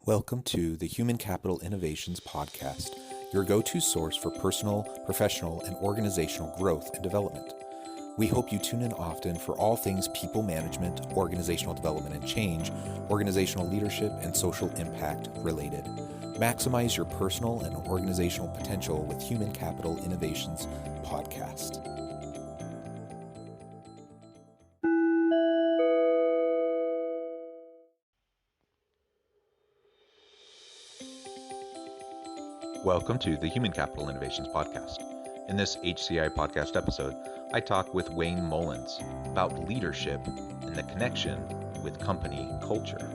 Welcome to the Human Capital Innovations Podcast, your go-to source for personal, professional, and organizational growth and development. We hope you tune in often for all things people management, organizational development and change, organizational leadership, and social impact related. Maximize your personal and organizational potential with Human Capital Innovations Podcast. Welcome to the Human Capital Innovations Podcast. In this HCI podcast episode, I talk with Wayne Mullins about leadership and the connection with company culture.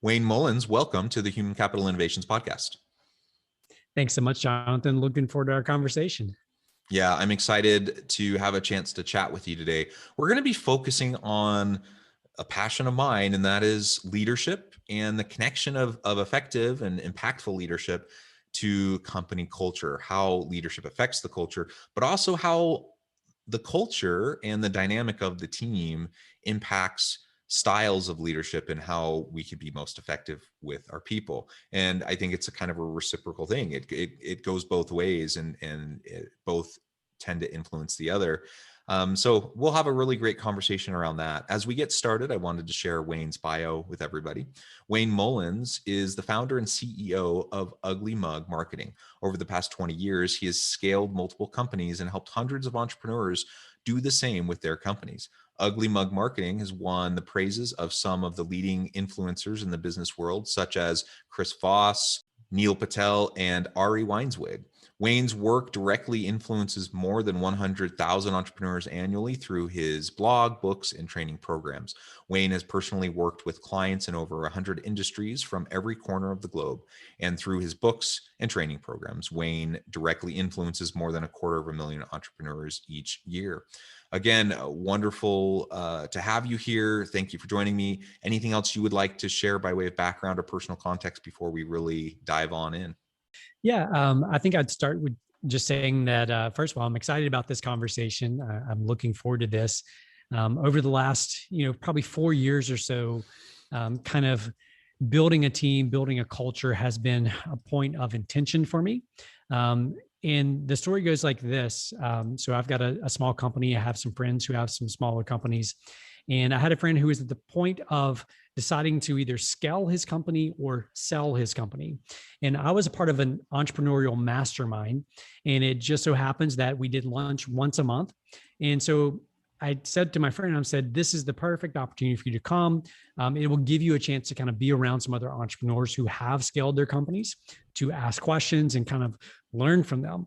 Wayne Mullins, welcome to the Human Capital Innovations Podcast. Thanks so much, Jonathan. Looking forward to our conversation. Yeah, I'm excited to have a chance to chat with you today. We're going to be focusing on a passion of mine, and that is leadership and the connection of effective and impactful leadership to company culture, how leadership affects the culture, but also how the culture and the dynamic of the team impacts styles of leadership and how we can be most effective with our people. And I think it's a kind of a reciprocal thing. It goes both ways, and both tend to influence the other. So we'll have a really great conversation around that. As we get started, I wanted to share Wayne's bio with everybody. Wayne Mullins is the founder and CEO of Ugly Mug Marketing. Over the past 20 years, he has scaled multiple companies and helped hundreds of entrepreneurs do the same with their companies. Ugly Mug Marketing has won the praises of some of the leading influencers in the business world, such as Chris Voss, Neil Patel, and Ari Weinswig. Wayne's work directly influences more than 100,000 entrepreneurs annually through his blog, books, and training programs. Wayne has personally worked with clients in over 100 industries from every corner of the globe. And through his books and training programs, Wayne directly influences more than 250,000 entrepreneurs each year. Again, wonderful to have you here. Thank you for joining me. Anything else you would like to share by way of background or personal context before we really dive on in? Yeah, I think I'd start with just saying that, first of all, I'm excited about this conversation. I'm looking forward to this. Over the last, probably 4 years or so, kind of building a team, building a culture has been a point of intention for me. And the story goes like this. So I've got a small company. I have some friends who have some smaller companies. And I had a friend who was at the point of deciding to either scale his company or sell his company. And I was a part of an entrepreneurial mastermind. And it just so happens that we did lunch once a month. And so I said to my friend, I said, this is the perfect opportunity for you to come. It will give you a chance to kind of be around some other entrepreneurs who have scaled their companies, to ask questions and kind of learn from them.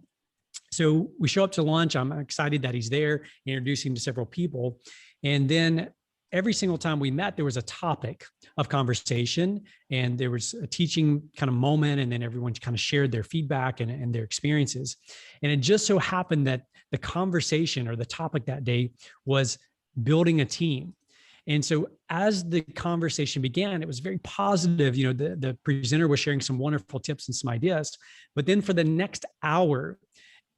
So we show up to lunch. I'm excited that he's there, introducing to several people. And then every single time we met, there was a topic of conversation, and there was a teaching kind of moment. And then everyone kind of shared their feedback and their experiences. And it just so happened that the conversation or the topic that day was building a team. And so as the conversation began, it was very positive. The presenter was sharing some wonderful tips and some ideas. But then for the next hour,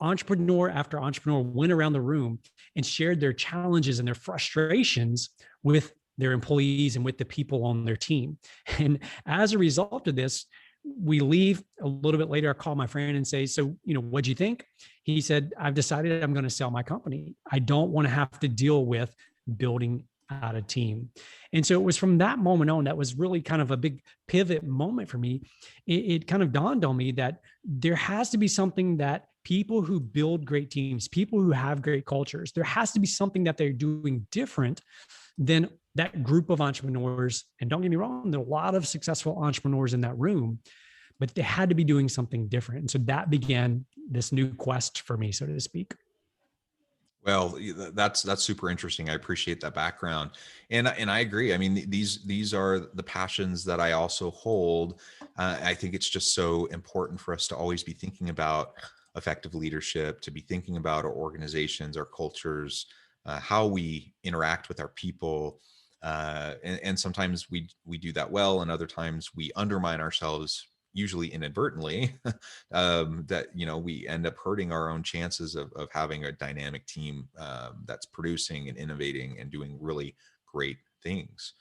entrepreneur after entrepreneur went around the room and shared their challenges and their frustrations with their employees and with the people on their team. And as a result of this, we leave a little bit later. I call my friend and say, so, what'd you think? He said, I've decided I'm going to sell my company. I don't want to have to deal with building out a team. And so it was from that moment on, that was really kind of a big pivot moment for me. It kind of dawned on me that there has to be something that people who build great teams, people who have great cultures, there has to be something that they're doing different than that group of entrepreneurs. And don't get me wrong, there are a lot of successful entrepreneurs in that room, but they had to be doing something different. And so that began this new quest for me, so to speak. Well, that's super interesting. I appreciate that background, and I agree. I mean, these are the passions that I also hold. I think it's just so important for us to always be thinking about effective leadership, to be thinking about our organizations, our cultures, how we interact with our people. And sometimes we do that well, and other times we undermine ourselves, usually inadvertently, that, we end up hurting our own chances of having a dynamic team that's producing and innovating and doing really great things.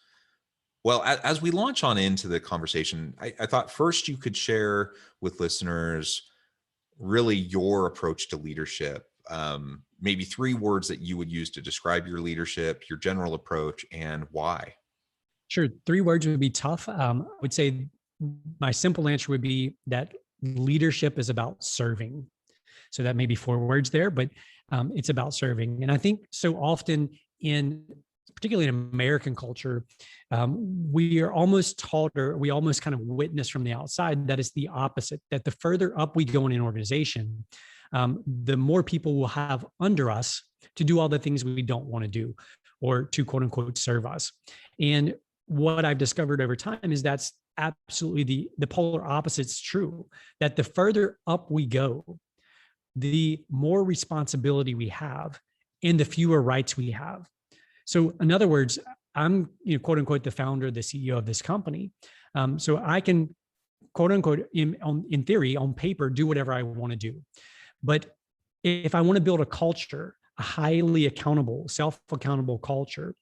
Well, as we launch on into the conversation, I thought first you could share with listeners really your approach to leadership. Maybe 3 words that you would use to describe your leadership, your general approach, and why. Sure. 3 words would be tough. I would say my simple answer would be that leadership is about serving. So that may be 4 words there, but it's about serving. And I think so often particularly in American culture, we are almost taught, or we almost kind of witness from the outside, that it's the opposite, that the further up we go in an organization, the more people will have under us to do all the things we don't want to do, or to quote unquote serve us. And what I've discovered over time is that's absolutely the polar opposite's true, that the further up we go, the more responsibility we have and the fewer rights we have. So in other words, I'm, quote unquote, the founder, the CEO of this company. So I can, quote unquote, in theory, on paper, do whatever I want to do. But if I want to build a culture, a highly accountable, self-accountable culture,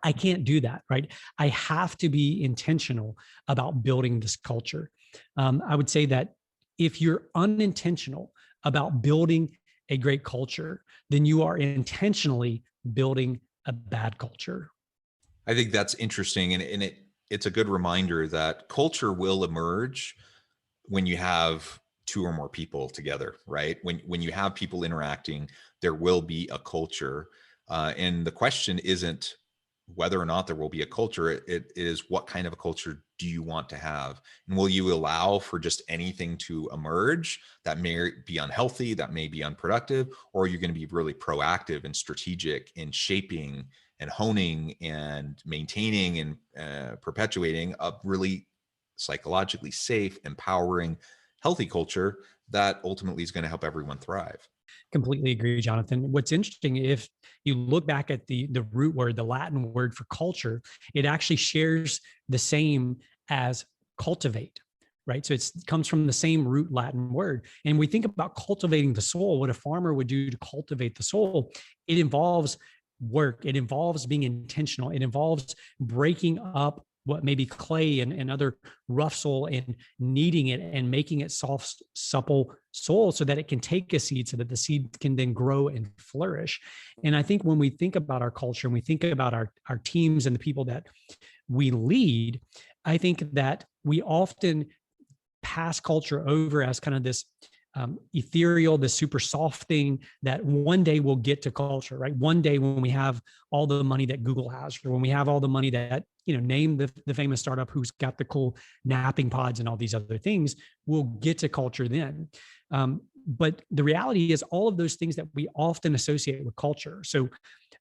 I can't do that, right? I have to be intentional about building this culture. I would say that if you're unintentional about building a great culture, then you are intentionally building a bad culture. I think that's interesting, and it's a good reminder that culture will emerge when you have 2 or more people together, right? When you have people interacting, there will be a culture, and the question isn't whether or not there will be a culture. It is, what kind of a culture do you want to have, and will you allow for just anything to emerge that may be unhealthy, that may be unproductive, or are you going to be really proactive and strategic in shaping and honing and maintaining and perpetuating a really psychologically safe, empowering, healthy culture that ultimately is going to help everyone thrive? Completely agree, Jonathan. What's interesting, if you look back at the root word, the Latin word for culture, it actually shares the same as cultivate, right? So it comes from the same root Latin word. And we think about cultivating the soil, what a farmer would do to cultivate the soil. It involves work. It involves being intentional. It involves breaking up what may be clay and other rough soil and kneading it and making it soft, supple soil so that it can take a seed, so that the seed can then grow and flourish. And I think when we think about our culture and we think about our teams and the people that we lead, I think that we often pass culture over as kind of this ethereal, this super soft thing that one day we'll get to culture, right? One day when we have all the money that Google has, or when we have all the money that, name the famous startup who's got the cool napping pods and all these other things, we'll get to culture then. But the reality is all of those things that we often associate with culture. So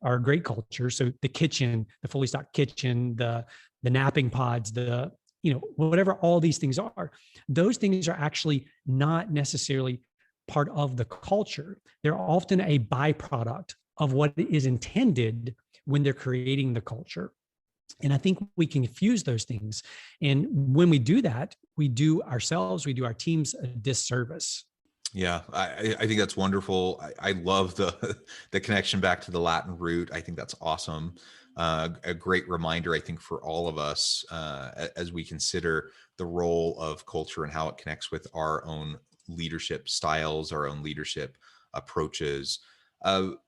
our great culture, so the kitchen, the fully stocked kitchen, the napping pods, whatever all these things are, those things are actually not necessarily part of the culture. They're often a byproduct of what is intended when they're creating the culture. And I think we can confuse those things. And when we do that, we do ourselves, we do our teams a disservice. Yeah, I think that's wonderful. I love the connection back to the Latin root. I think that's awesome. A great reminder, I think, for all of us as we consider the role of culture and how it connects with our own leadership styles, our own leadership approaches.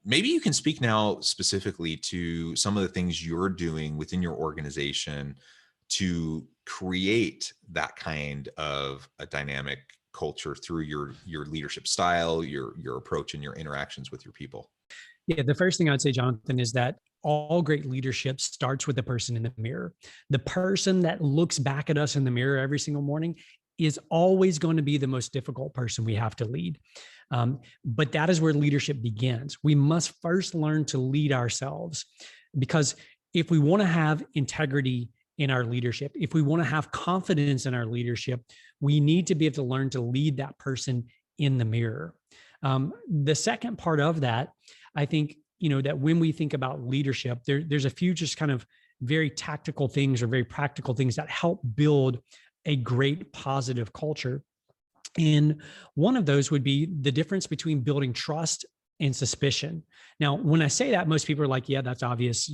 Maybe you can speak now specifically to some of the things you're doing within your organization to create that kind of a dynamic culture through your leadership style, your approach, and your interactions with your people. Yeah, the first thing I'd say, Jonathan, is that all great leadership starts with the person in the mirror. The person that looks back at us in the mirror every single morning is always going to be the most difficult person we have to lead. But that is where leadership begins. We must first learn to lead ourselves, because if we want to have integrity in our leadership, if we want to have confidence in our leadership, we need to be able to learn to lead that person in the mirror. The second part of that, I think, that when we think about leadership, there's a few just kind of very tactical things or very practical things that help build a great positive culture. And one of those would be the difference between building trust and suspicion. Now, when I say that, most people are like, yeah, that's obvious.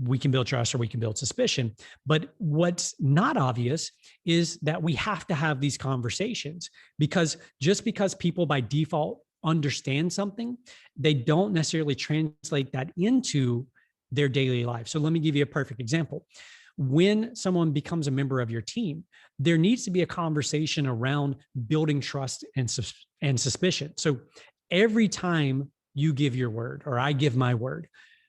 We can build trust or we can build suspicion. But what's not obvious is that we have to have these conversations, because just because people by default understand something, they don't necessarily translate that into their daily life. So let me give you a perfect example. When someone becomes a member of your team, there needs to be a conversation around building trust and suspicion. So every time you give your word or I give my word,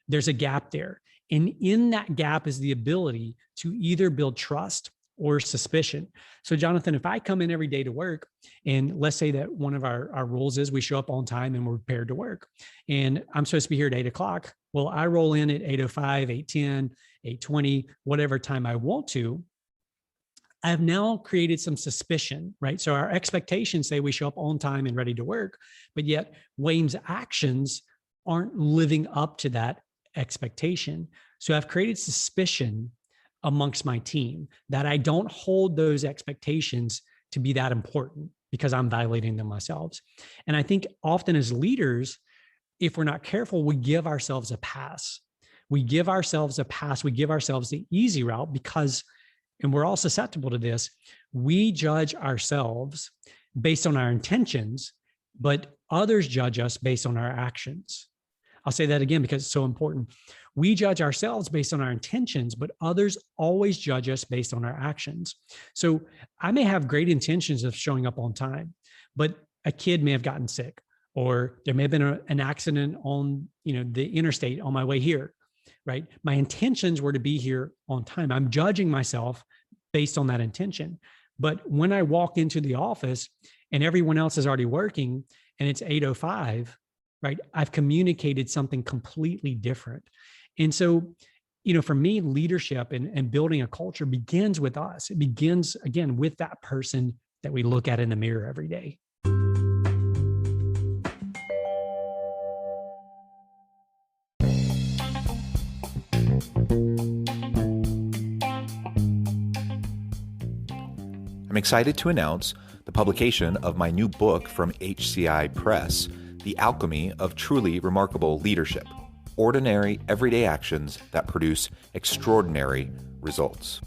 there's a gap there. And in that gap is the ability to either build trust or suspicion. So Jonathan, if I come in every day to work, and let's say that one of our rules is we show up on time and we're prepared to work, and I'm supposed to be here at 8:00. Well, I roll in at 8:05, 8:10, 8:20, whatever time I want to. I have now created some suspicion, right? So our expectations say we show up on time and ready to work, but yet Wayne's actions aren't living up to that expectation. So I've created suspicion amongst my team that I don't hold those expectations to be that important because I'm violating them myself. And I think often as leaders, if we're not careful, we give ourselves a pass. We give ourselves a pass. We give ourselves the easy route because, and we're all susceptible to this, we judge ourselves based on our intentions, but others judge us based on our actions. I'll say that again because it's so important. We judge ourselves based on our intentions, but others always judge us based on our actions. So I may have great intentions of showing up on time, but a kid may have gotten sick, or there may have been an accident on the interstate on my way here, right? My intentions were to be here on time. I'm judging myself based on that intention. But when I walk into the office and everyone else is already working and it's 8:05, right? I've communicated something completely different. And so, for me, leadership and building a culture begins with us. It begins, again, with that person that we look at in the mirror every day. I'm excited to announce the publication of my new book from HCI Press, The Alchemy of Truly Remarkable Leadership: Ordinary, Everyday Actions that Produce Extraordinary Results.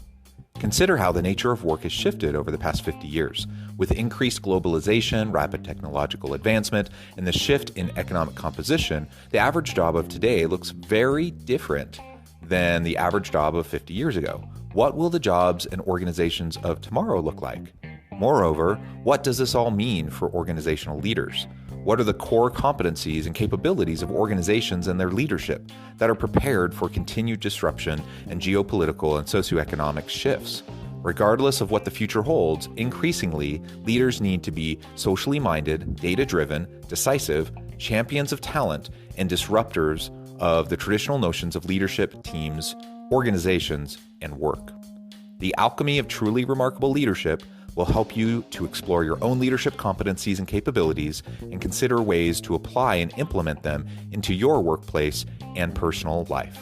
Consider how the nature of work has shifted over the past 50 years. With increased globalization, rapid technological advancement, and the shift in economic composition, the average job of today looks very different than the average job of 50 years ago. What will the jobs and organizations of tomorrow look like? Moreover, what does this all mean for organizational leaders? What are the core competencies and capabilities of organizations and their leadership that are prepared for continued disruption and geopolitical and socioeconomic shifts? Regardless of what the future holds, increasingly, leaders need to be socially minded, data-driven, decisive, champions of talent, and disruptors of the traditional notions of leadership, teams, organizations, and work. The Alchemy of Truly Remarkable Leadership will help you to explore your own leadership competencies and capabilities and consider ways to apply and implement them into your workplace and personal life.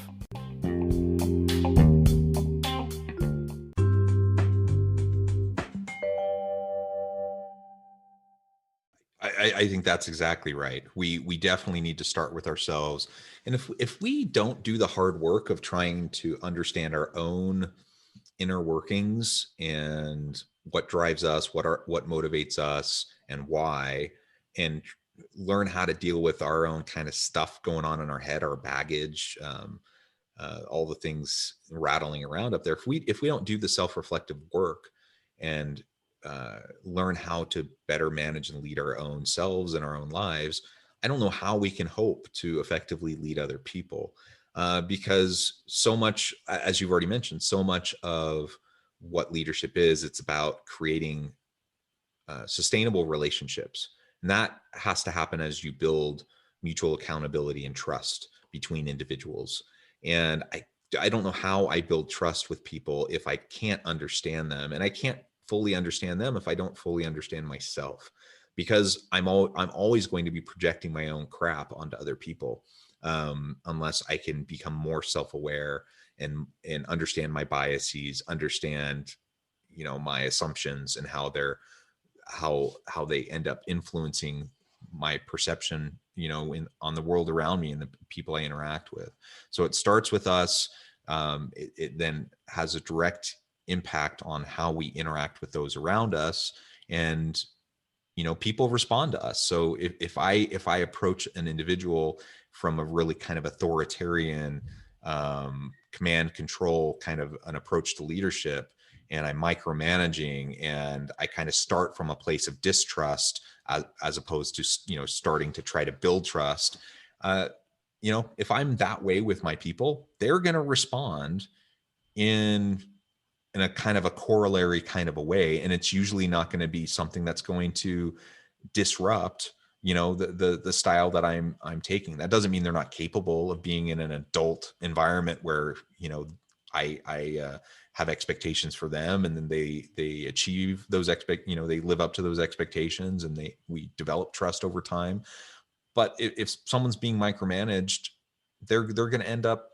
I think that's exactly right. We definitely need to start with ourselves. And if we don't do the hard work of trying to understand our own inner workings and what drives us, what motivates us and why, and learn how to deal with our own kind of stuff going on in our head, our baggage, all the things rattling around up there. If we don't do the self-reflective work and learn how to better manage and lead our own selves and our own lives, I don't know how we can hope to effectively lead other people. Because so much, as you've already mentioned, so much of what leadership is, it's about creating sustainable relationships. And that has to happen as you build mutual accountability and trust between individuals. And I don't know how I build trust with people if I can't understand them, and I can't fully understand them if I don't fully understand myself, because I'm always going to be projecting my own crap onto other people. unless I can become more self-aware and understand my biases, understand, my assumptions and how they end up influencing my perception, on the world around me and the people I interact with. So it starts with us. It then has a direct impact on how we interact with those around us. And, people respond to us. So if I approach an individual from a really kind of authoritarian, command control kind of an approach to leadership, and I'm micromanaging, and I kind of start from a place of distrust as opposed to, starting to try to build trust. If I'm that way with my people, they're going to respond in a kind of a corollary kind of a way. And it's usually not going to be something that's going to disrupt, the style that I'm taking. That doesn't mean they're not capable of being in an adult environment where, I have expectations for them, and then they achieve those they live up to those expectations, and we develop trust over time. But if someone's being micromanaged, they're going to end up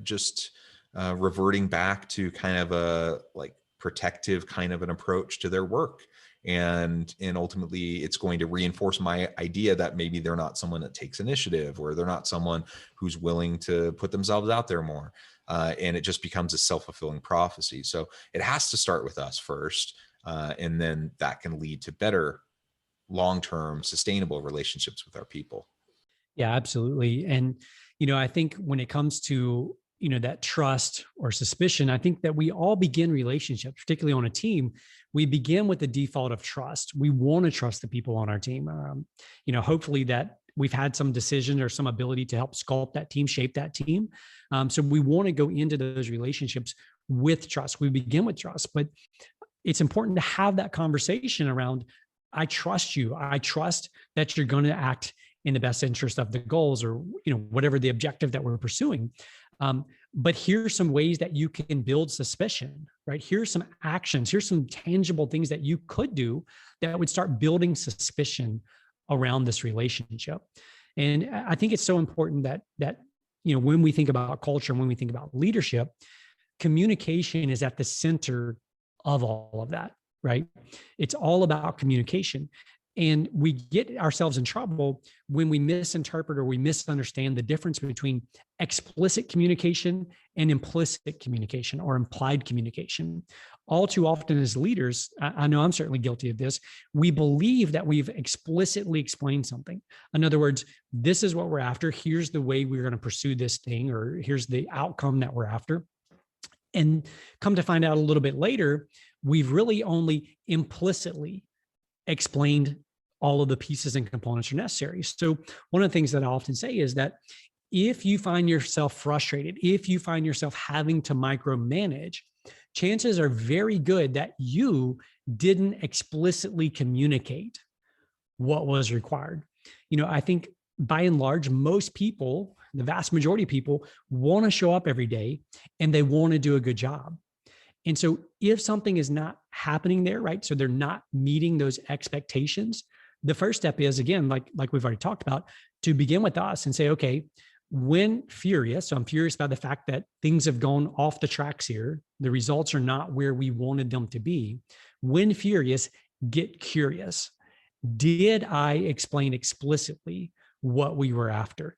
just reverting back to kind of a like protective kind of an approach to their work. And ultimately it's going to reinforce my idea that maybe they're not someone that takes initiative, or they're not someone who's willing to put themselves out there more. And it just becomes a self-fulfilling prophecy. So it has to start with us first. And then that can lead to better long-term sustainable relationships with our people. Yeah, absolutely. And, I think when it comes to, that trust or suspicion, I think that we all begin relationships, particularly on a team. We begin with the default of trust. We want to trust the people on our team. Hopefully that we've had some decision or some ability to help sculpt that team, shape that team. So we want to go into those relationships with trust. We begin with trust, but it's important to have that conversation around, I trust you. I trust that you're going to act in the best interest of the goals, or whatever the objective that we're pursuing. But here's some ways that you can build suspicion, right? Here's some actions. Here's some tangible things that you could do that would start building suspicion around this relationship. And I think it's so important that when we think about culture and when we think about leadership, communication is at the center of all of that, right? It's all about communication. And we get ourselves in trouble when we misinterpret or we misunderstand the difference between explicit communication and implicit communication or implied communication. All too often as leaders, I know I'm certainly guilty of this, we believe that we've explicitly explained something. In other words, this is what we're after. Here's the way we're going to pursue this thing, or here's the outcome that we're after. And come to find out a little bit later, we've really only implicitly explained all of the pieces and components are necessary. So one of the things that I often say is that if you find yourself frustrated, if you find yourself having to micromanage, chances are very good that you didn't explicitly communicate what was required. I think by and large, most people, the vast majority of people, want to show up every day and they want to do a good job. And so if something is not happening there, right, so they're not meeting those expectations, the first step is, again, like we've already talked about, to begin with us and say, okay, when furious, so I'm furious about the fact that things have gone off the tracks here, the results are not where we wanted them to be. When furious, get curious. Did I explain explicitly what we were after?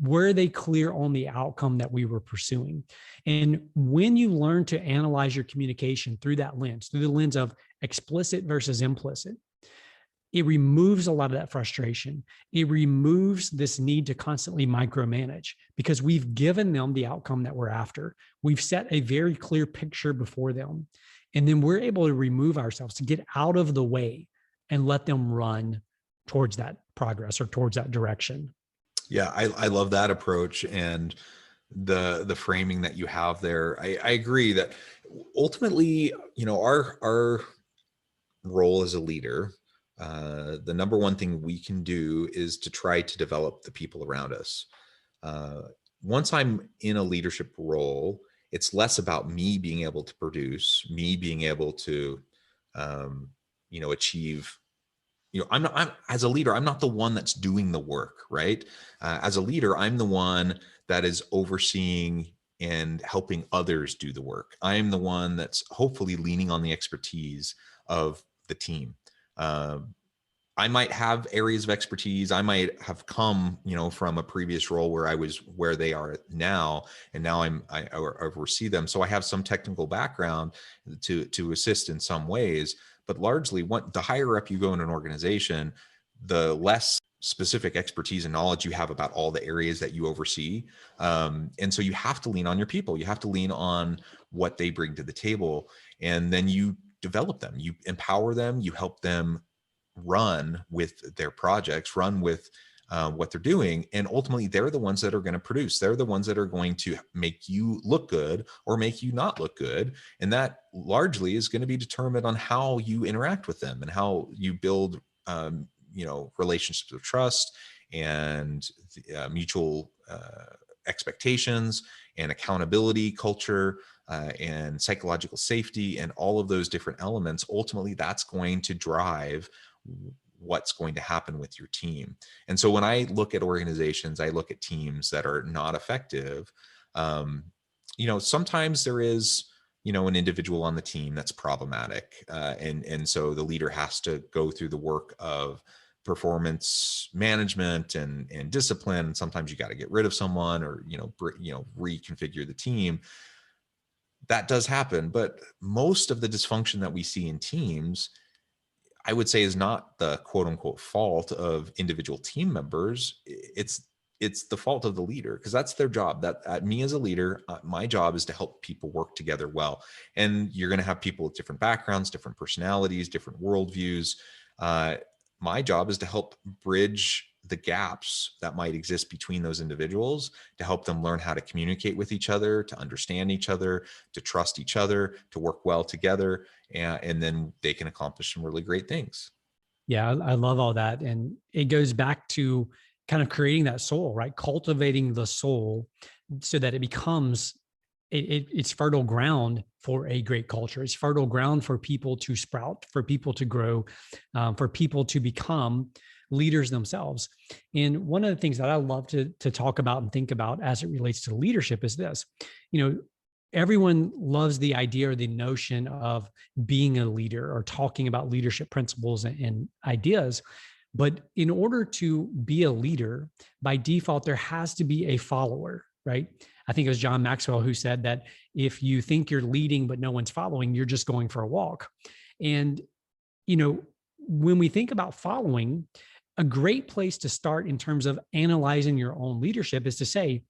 Were they clear on the outcome that we were pursuing? And when you learn to analyze your communication through that lens, through the lens of explicit versus implicit, it removes a lot of that frustration. It removes this need to constantly micromanage because we've given them the outcome that we're after. We've set a very clear picture before them. And then we're able to remove ourselves, to get out of the way and let them run towards that progress or towards that direction. Yeah, I love that approach and the framing that you have there. I agree that ultimately, our role as a leader, the number one thing we can do is to try to develop the people around us. Once I'm in a leadership role, it's less about me being able to produce, me being able to, achieve I'm as a leader, I'm not the one that's doing the work, right? As a leader, I'm the one that is overseeing and helping others do the work. I'm the one that's hopefully leaning on the expertise of the team. Um, I might have areas of expertise. I might have come, from a previous role where I was where they are now, and now I oversee them. So I have some technical background to assist in some ways. But largely, the higher up you go in an organization, the less specific expertise and knowledge you have about all the areas that you oversee. And so you have to lean on your people. You have to lean on what they bring to the table, and then you develop them. You empower them. You help them run with their projects, run with what they're doing. And ultimately, they're the ones that are going to produce. They're the ones that are going to make you look good or make you not look good. And that largely is going to be determined on how you interact with them and how you build, relationships of trust and mutual expectations and accountability culture. And psychological safety and all of those different elements, ultimately that's going to drive what's going to happen with your team. And so when I look at organizations, I look at teams that are not effective. Sometimes there is, an individual on the team that's problematic. And so the leader has to go through the work of performance management and discipline. And sometimes you got to get rid of someone or, reconfigure the team. That does happen, but most of the dysfunction that we see in teams, I would say, is not the quote unquote fault of individual team members. It's the fault of the leader, because that's their job. That me as a leader, my job is to help people work together well. And you're going to have people with different backgrounds, different personalities, different worldviews. My job is to help bridge the gaps that might exist between those individuals, to help them learn how to communicate with each other, to understand each other, to trust each other, to work well together. And then they can accomplish some really great things. Yeah, I love all that. And it goes back to kind of creating that soul, right? Cultivating the soul so that it becomes, it's fertile ground for a great culture. It's fertile ground for people to sprout, for people to grow, for people to become leaders themselves. And one of the things that I love to talk about and think about as it relates to leadership is this. Everyone loves the idea or the notion of being a leader or talking about leadership principles and ideas. But in order to be a leader, by default, there has to be a follower, right? I think it was John Maxwell who said that if you think you're leading, but no one's following, you're just going for a walk. And, when we think about following, a great place to start in terms of analyzing your own leadership is to say,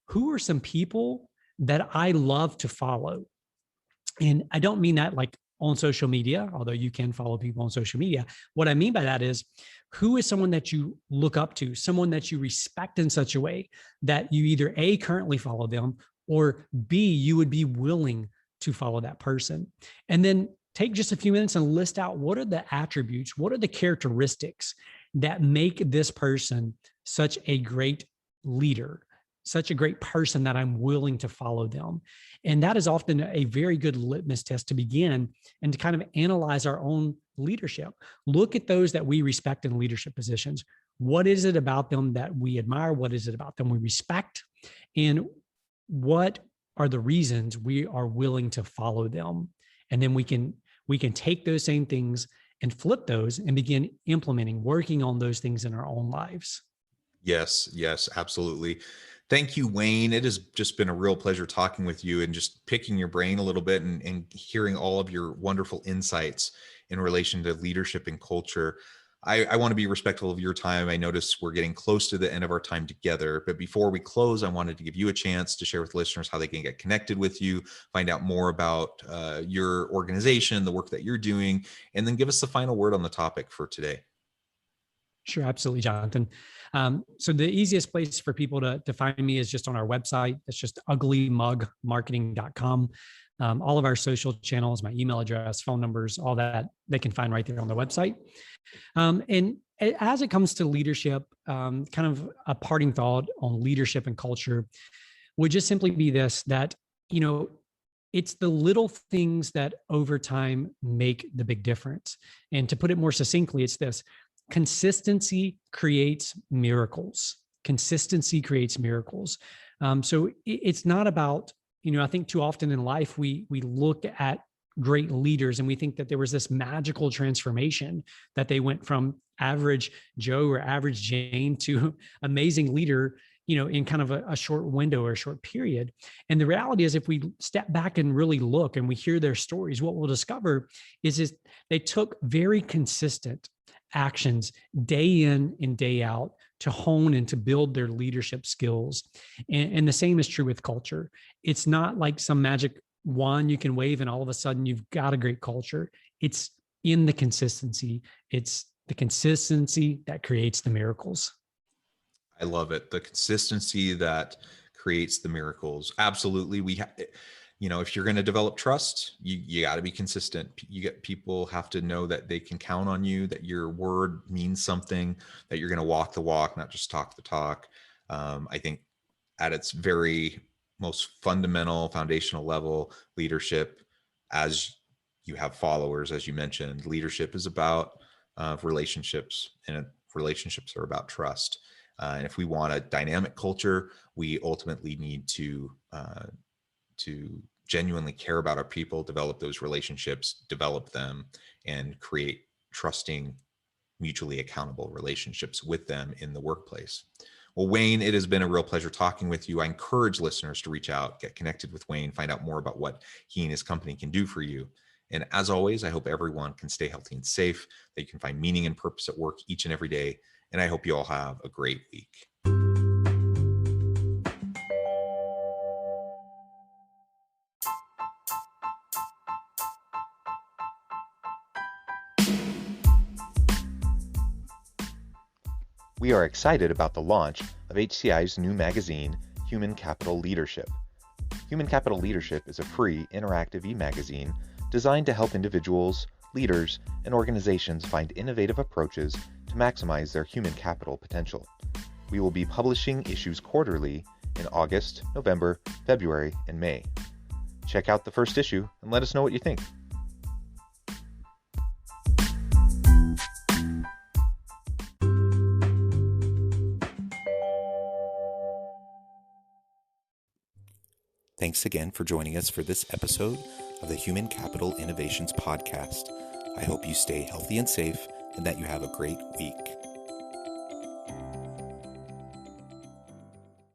who are some people that I love to follow? And I don't mean that like on social media, although you can follow people on social media. What I mean by that is, who is someone that you look up to, someone that you respect in such a way that you either A, currently follow them, or B, you would be willing to follow that person. And then take just a few minutes and list out what are the attributes, what are the characteristics that make this person such a great leader, such a great person that I'm willing to follow them. And that is often a very good litmus test to begin and to kind of analyze our own leadership. Look at those that we respect in leadership positions. What is it about them that we admire? What is it about them we respect? And what are the reasons we are willing to follow them? And then we can take those same things and flip those and begin implementing, working on those things in our own lives. Yes, absolutely. Thank you, Wayne. It has just been a real pleasure talking with you and just picking your brain a little bit and hearing all of your wonderful insights in relation to leadership and culture. I want to be respectful of your time. I notice we're getting close to the end of our time together, but before we close, I wanted to give you a chance to share with listeners how they can get connected with you, find out more about your organization, the work that you're doing, and then give us the final word on the topic for today. Sure, absolutely, Jonathan. So the easiest place for people to find me is just on our website. It's just uglymugmarketing.com. All of our social channels, my email address, phone numbers, all that they can find right there on the website. And as it comes to leadership, kind of a parting thought on leadership and culture would just simply be this, that, it's the little things that over time make the big difference. And to put it more succinctly, it's this: consistency creates miracles. Consistency creates miracles. So it's not about, I think too often in life, we look at great leaders and we think that there was this magical transformation, that they went from average Joe or average Jane to amazing leader, in kind of a short window or a short period. And the reality is, if we step back and really look and we hear their stories, what we'll discover is they took very consistent actions day in and day out to hone and to build their leadership skills. And the same is true with culture. It's not like some magic wand you can wave and all of a sudden you've got a great culture. It's in the consistency. It's the consistency that creates the miracles. I love it. The consistency that creates the miracles. Absolutely. If you're going to develop trust, you got to be consistent. People have to know that they can count on you, that your word means something, that you're going to walk the walk, not just talk the talk. I think at its very most fundamental, foundational level, leadership, as you have followers, as you mentioned, leadership is about relationships, and relationships are about trust. And if we want a dynamic culture, we ultimately need to genuinely care about our people, develop those relationships, develop them, and create trusting, mutually accountable relationships with them in the workplace. Well, Wayne, it has been a real pleasure talking with you. I encourage listeners to reach out, get connected with Wayne, find out more about what he and his company can do for you. And as always, I hope everyone can stay healthy and safe, that you can find meaning and purpose at work each and every day. And I hope you all have a great week. We are excited about the launch of HCI's new magazine, Human Capital Leadership. Human Capital Leadership is a free, interactive e-magazine designed to help individuals, leaders, and organizations find innovative approaches to maximize their human capital potential. We will be publishing issues quarterly in August, November, February, and May. Check out the first issue and let us know what you think. Thanks again for joining us for this episode of the Human Capital Innovations Podcast. I hope you stay healthy and safe and that you have a great week.